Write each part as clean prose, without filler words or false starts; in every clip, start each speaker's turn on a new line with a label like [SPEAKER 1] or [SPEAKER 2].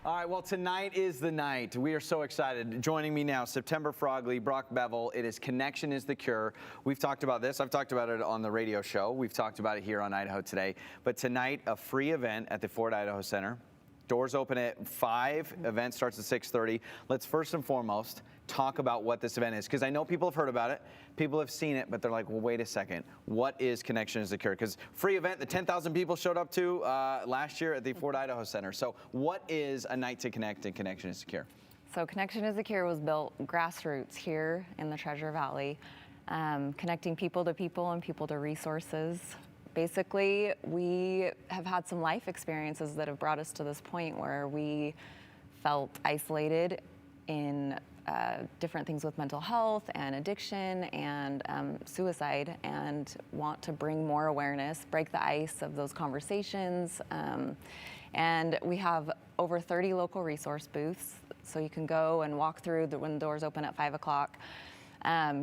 [SPEAKER 1] All right, well, tonight is the night. We are so excited. Joining me now, September Frogley, Brock Bevel. It is Connection is the Cure. We've talked about this. I've talked about it on the radio show. We've talked about it here on Idaho Today. But tonight, a free event at the Ford Idaho Center. Doors open at 5. Event starts at 6:30. Let's first and foremost talk about what this event is, because I know people have heard about it, people have seen it, but they're like, well, wait a second. What is Connection is the Cure? Because free event, the 10,000 people showed up to last year at the Ford Idaho Center. So what is a night to connect and Connection is the Cure?
[SPEAKER 2] So Connection is the Cure was built grassroots here in the Treasure Valley, connecting people to people and people to resources. Basically, we have had some life experiences that have brought us to this point where we felt isolated in different things with mental health and addiction and suicide, and want to bring more awareness, break the ice of those conversations. And we have over 30 local resource booths, so you can go and walk through when the doors open at 5 o'clock.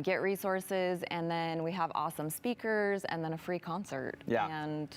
[SPEAKER 2] Get resources, and then we have awesome speakers, and then a free concert.
[SPEAKER 1] Yeah.
[SPEAKER 2] And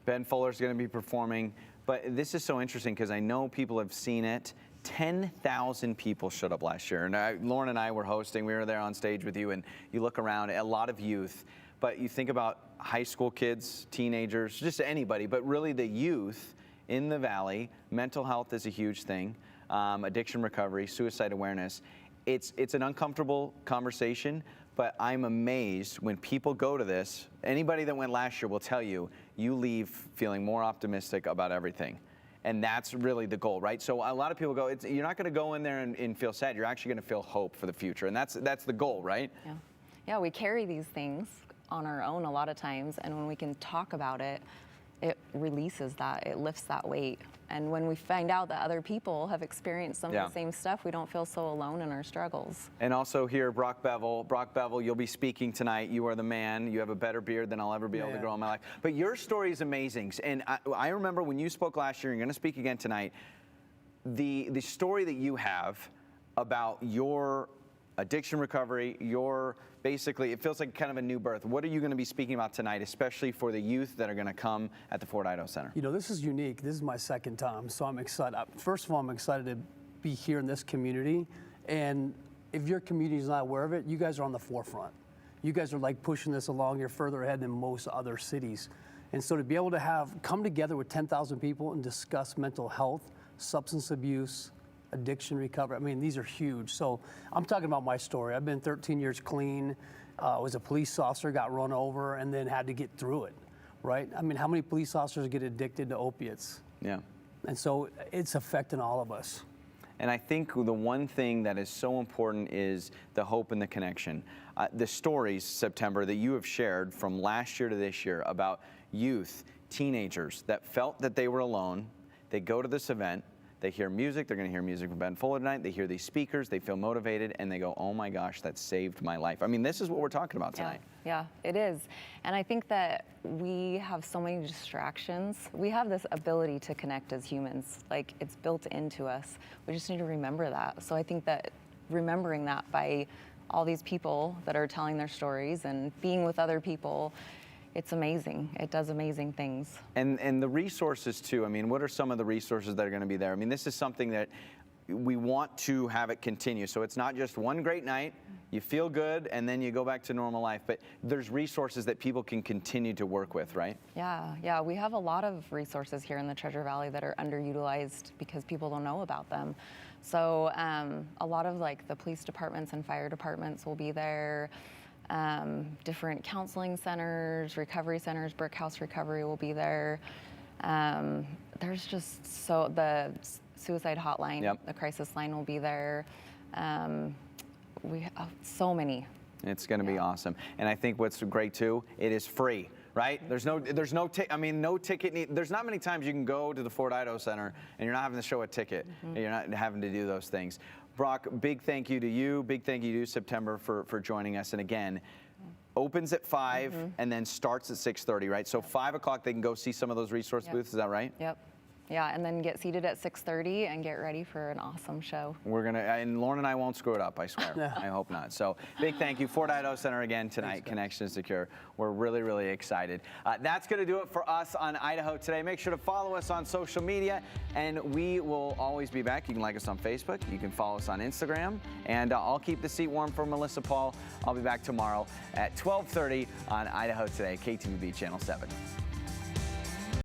[SPEAKER 1] Ben Fuller's going to be performing, but this is so interesting because I know people have seen it. 10,000 people showed up last year, and Lauren and I were hosting. We were there on stage with you, and you look around, a lot of youth. But you think about high school kids, teenagers, just anybody, but really the youth in the Valley. Mental health is a huge thing. Addiction recovery, suicide awareness. It's an uncomfortable conversation, but I'm amazed when people go to this. Anybody that went last year will tell you, you leave feeling more optimistic about everything. And that's really the goal, right? So a lot of people go, you're not going to go in there and feel sad. You're actually going to feel hope for the future. And that's the goal, right?
[SPEAKER 2] yeah. Yeah, we carry these things on our own a lot of times. And when we can talk about it, it releases that, it lifts that weight. And when we find out that other people have experienced some of the same stuff, we don't feel so alone in our struggles.
[SPEAKER 1] And also here, Brock Bevel. Brock Bevel, you'll be speaking tonight. You are the man. You have a better beard than I'll ever be able to grow in my life. But your story is amazing. And I remember when you spoke last year, you're going to speak again tonight, the story that you have about your addiction recovery, basically, it feels like kind of a new birth. What are you going to be speaking about tonight, especially for the youth that are going to come at the Ford Idaho Center?
[SPEAKER 3] You know, this is unique. This is my second time, so I'm excited. First of all, I'm excited to be here in this community. And if your community is not aware of it, you guys are on the forefront. You guys are like pushing this along. You're further ahead than most other cities. And so to be able to come together with 10,000 people and discuss mental health, substance abuse, addiction recovery, I mean, these are huge. So I'm talking about my story. I've been 13 years clean, was a police officer, got run over, and then had to get through it, right? I mean, how many police officers get addicted to opiates? Yeah. And so it's affecting all of us.
[SPEAKER 1] And I think the one thing that is so important is the hope and the connection. The stories, September, that you have shared from last year to this year about youth, teenagers that felt that they were alone. They go to this event. They hear music, they're going to hear music from Ben Fuller tonight, they hear these speakers, they feel motivated, and they go, oh my gosh, that saved my life. I mean, this is what we're talking about tonight.
[SPEAKER 2] Yeah, it is. And I think that we have so many distractions. We have this ability to connect as humans, like it's built into us. We just need to remember that. So I think that remembering that by all these people that are telling their stories and being with other people, it's amazing. It does amazing things.
[SPEAKER 1] And the resources too. I mean, what are some of the resources that are going to be there? I mean, this is something that we want to have it continue. So it's not just one great night, you feel good, and then you go back to normal life. But there's resources that people can continue to work with, right?
[SPEAKER 2] Yeah. We have a lot of resources here in the Treasure Valley that are underutilized because people don't know about them. So a lot of like the police departments and fire departments will be there. Different counseling centers, recovery centers, Brick House Recovery will be there. There's just the suicide hotline, the crisis line will be there. We have so many.
[SPEAKER 1] It's going to be awesome. And I think what's great too, it is free. Right? There's no ticket need. There's not many times you can go to the Ford Idaho Center and you're not having to show a ticket. And you're not having to do those things. Brock, big thank you to you. Big thank you to you, September, for joining us. And again, opens at 5 and then starts at 6:30, right? So 5 o'clock they can go see some of those resource booths. Is that right?
[SPEAKER 2] Yep. Yeah, and then get seated at 6:30 and get ready for an awesome show.
[SPEAKER 1] We're gonna, and Lauren and I won't screw it up, I swear. I hope not. So big thank you, Fort Idaho Center again tonight.
[SPEAKER 3] Thanks,
[SPEAKER 1] Connection is Secure. We're really, really excited. That's gonna do it for us on Idaho Today. Make sure to follow us on social media, and we will always be back. You can like us on Facebook. You can follow us on Instagram, and I'll keep the seat warm for Melissa Paul. I'll be back tomorrow at 12:30 on Idaho Today, KTVB Channel 7.